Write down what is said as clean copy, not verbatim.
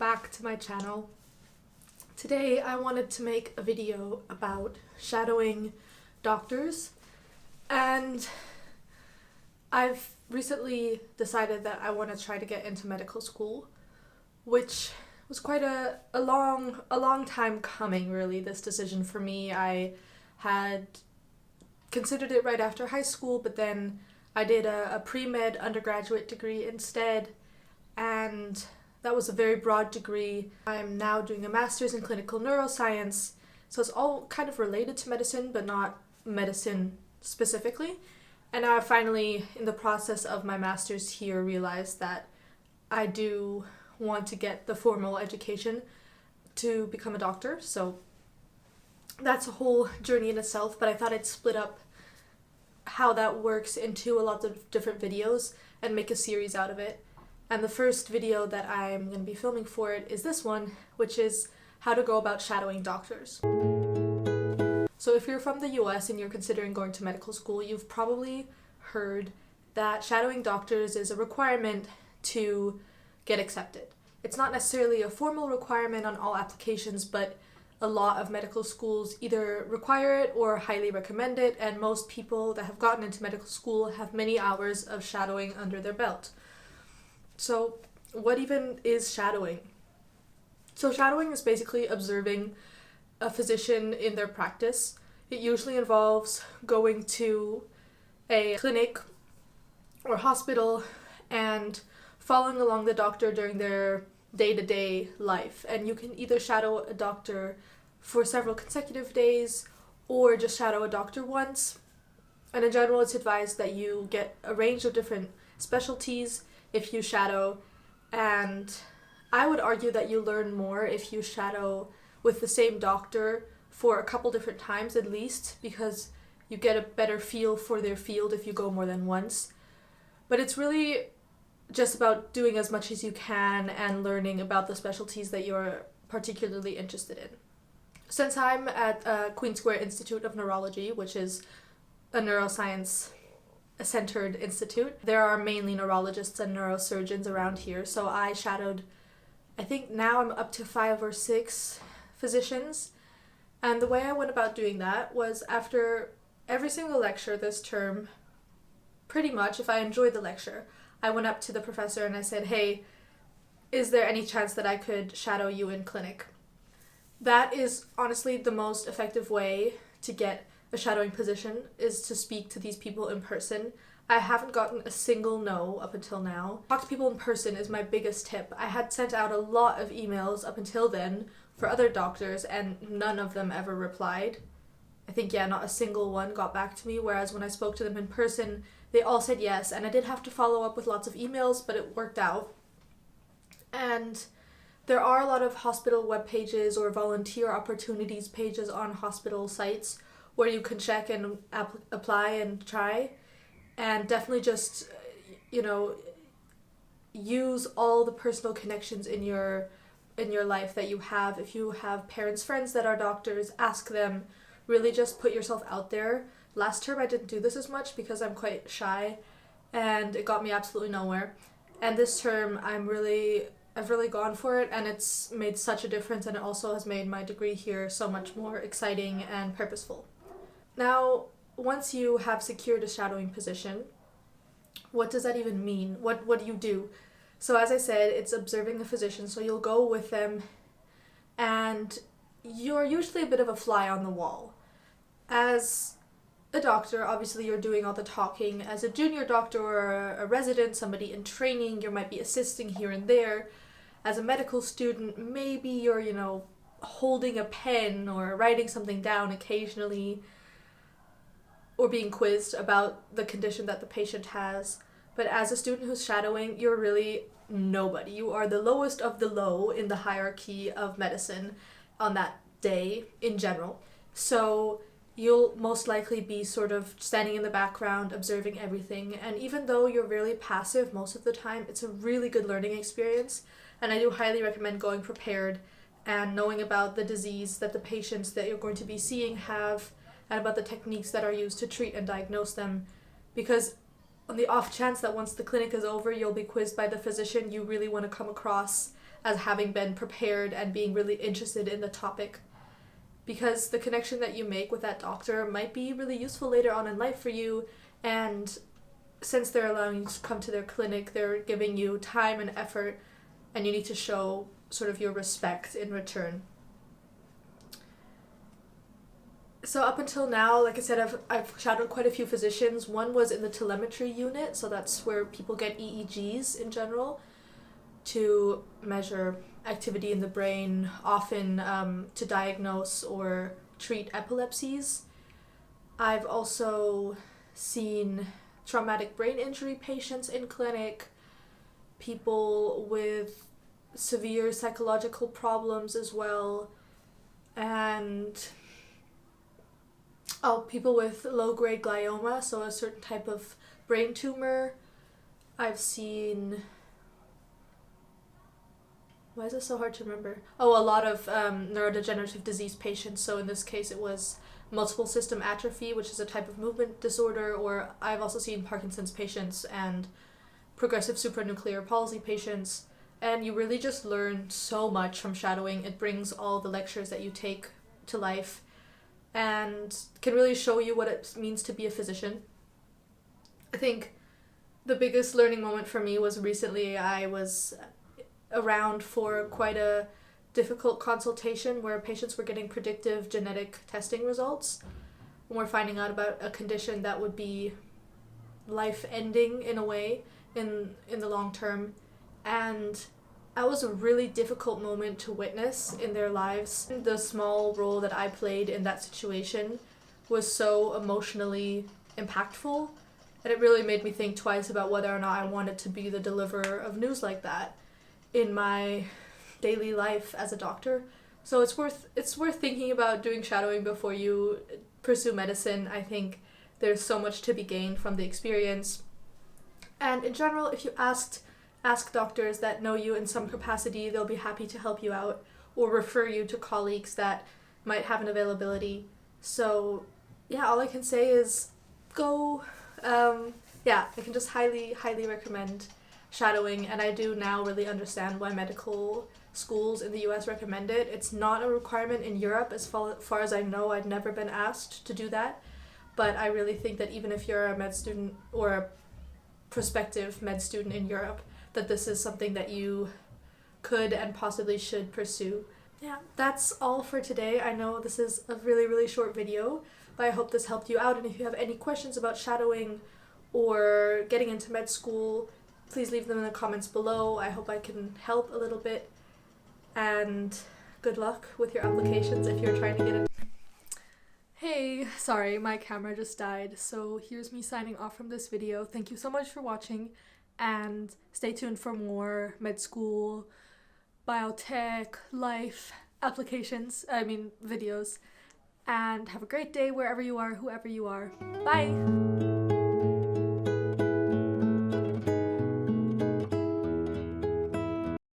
back to my channel. Today I wanted to make a video about shadowing doctors, and I've recently decided that I want to try to get into medical school, which was quite a long time coming, really, this decision for me. I had considered it right after high school, but then I did a pre-med undergraduate degree instead, and that was a very broad degree. I'm now doing a master's in clinical neuroscience, so it's all kind of related to medicine, but not medicine specifically. And now I finally, in the process of my master's here, realized that I do want to get the formal education to become a doctor, so that's a whole journey in itself, but I thought I'd split up how that works into a lot of different videos and make a series out of it. And the first video that I'm going to be filming for it is this one, which is how to go about shadowing doctors. So if you're from the US and you're considering going to medical school, you've probably heard that shadowing doctors is a requirement to get accepted. It's not necessarily a formal requirement on all applications, but a lot of medical schools either require it or highly recommend it, and most people that have gotten into medical school have many hours of shadowing under their belt. So what even is shadowing? So shadowing is basically observing a physician in their practice. It usually involves going to a clinic or hospital and following along the doctor during their day-to-day life. And you can either shadow a doctor for several consecutive days or just shadow a doctor once. And in general, it's advised that you get a range of different specialties if you shadow, and I would argue that you learn more if you shadow with the same doctor for a couple different times at least, because you get a better feel for their field if you go more than once. But it's really just about doing as much as you can and learning about the specialties that you're particularly interested in. Since I'm at Queen Square Institute of Neurology, which is a neuroscience centered institute, there are mainly neurologists and neurosurgeons around here, so I shadowed, I think now I'm up to 5 or 6 physicians. And the way I went about doing that was after every single lecture this term, pretty much, if I enjoyed the lecture, I went up to the professor and I said, hey, is there any chance that I could shadow you in clinic? That is honestly the most effective way to get a shadowing position, is to speak to these people in person. I haven't gotten a single no up until now. Talk to people in person is my biggest tip. I had sent out a lot of emails up until then for other doctors and none of them ever replied. I think, not a single one got back to me, whereas when I spoke to them in person, they all said yes, and I did have to follow up with lots of emails, but it worked out. And there are a lot of hospital web pages or volunteer opportunities pages on hospital sites where you can check and apply and try, and definitely just, use all the personal connections in your life that you have. If you have parents, friends that are doctors, ask them. Really just put yourself out there. Last term I didn't do this as much because I'm quite shy, and it got me absolutely nowhere. And this term I've really gone for it, and it's made such a difference, and it also has made my degree here so much more exciting and purposeful. Now, once you have secured a shadowing position, what does that even mean? What do you do? So as I said, it's observing a physician, so you'll go with them, and you're usually a bit of a fly on the wall. As a doctor, obviously you're doing all the talking. As a junior doctor or a resident, somebody in training, you might be assisting here and there. As a medical student, maybe you're, holding a pen or writing something down occasionally, or being quizzed about the condition that the patient has. But as a student who's shadowing, you're really nobody. You are the lowest of the low in the hierarchy of medicine on that day in general. So you'll most likely be sort of standing in the background, observing everything. And even though you're really passive most of the time, it's a really good learning experience. And I do highly recommend going prepared and knowing about the disease that the patients that you're going to be seeing have, and about the techniques that are used to treat and diagnose them. Because on the off chance that once the clinic is over, you'll be quizzed by the physician, you really want to come across as having been prepared and being really interested in the topic, because the connection that you make with that doctor might be really useful later on in life for you. And since they're allowing you to come to their clinic, they're giving you time and effort, and you need to show sort of your respect in return. So up until now, like I said, I've shadowed quite a few physicians. One was in the telemetry unit, so that's where people get EEGs in general to measure activity in the brain, often to diagnose or treat epilepsies. I've also seen traumatic brain injury patients in clinic, people with severe psychological problems as well, and people with low-grade glioma, so a certain type of brain tumor. I've seen... Why is it so hard to remember? A lot of neurodegenerative disease patients, so in this case it was multiple system atrophy, which is a type of movement disorder, or I've also seen Parkinson's patients and progressive supranuclear palsy patients, and you really just learn so much from shadowing. It brings all the lectures that you take to life and can really show you what it means to be a physician. I think the biggest learning moment for me was recently I was around for quite a difficult consultation where patients were getting predictive genetic testing results, and we're finding out about a condition that would be life-ending in a way in the long term, and that was a really difficult moment to witness in their lives. The small role that I played in that situation was so emotionally impactful, and it really made me think twice about whether or not I wanted to be the deliverer of news like that in my daily life as a doctor. So it's worth thinking about doing shadowing before you pursue medicine. I think there's so much to be gained from the experience. And in general, if you ask doctors that know you in some capacity, they'll be happy to help you out or refer you to colleagues that might have an availability. So yeah, all I can say is go. I can just highly recommend shadowing, and I do now really understand why medical schools in the US recommend it. It's not a requirement in Europe. As far as I know, I'd never been asked to do that, but I really think that even if you're a med student or a prospective med student in Europe, that this is something that you could and possibly should pursue. Yeah, that's all for today. I know this is a really short video, but I hope this helped you out, and if you have any questions about shadowing or getting into med school, please leave them in the comments below. I hope I can help a little bit, and good luck with your applications if you're trying to get in. Hey, sorry, my camera just died, so here's me signing off from this video. Thank you so much for watching, and stay tuned for more med school, biotech, life, videos, and have a great day wherever you are, whoever you are. Bye!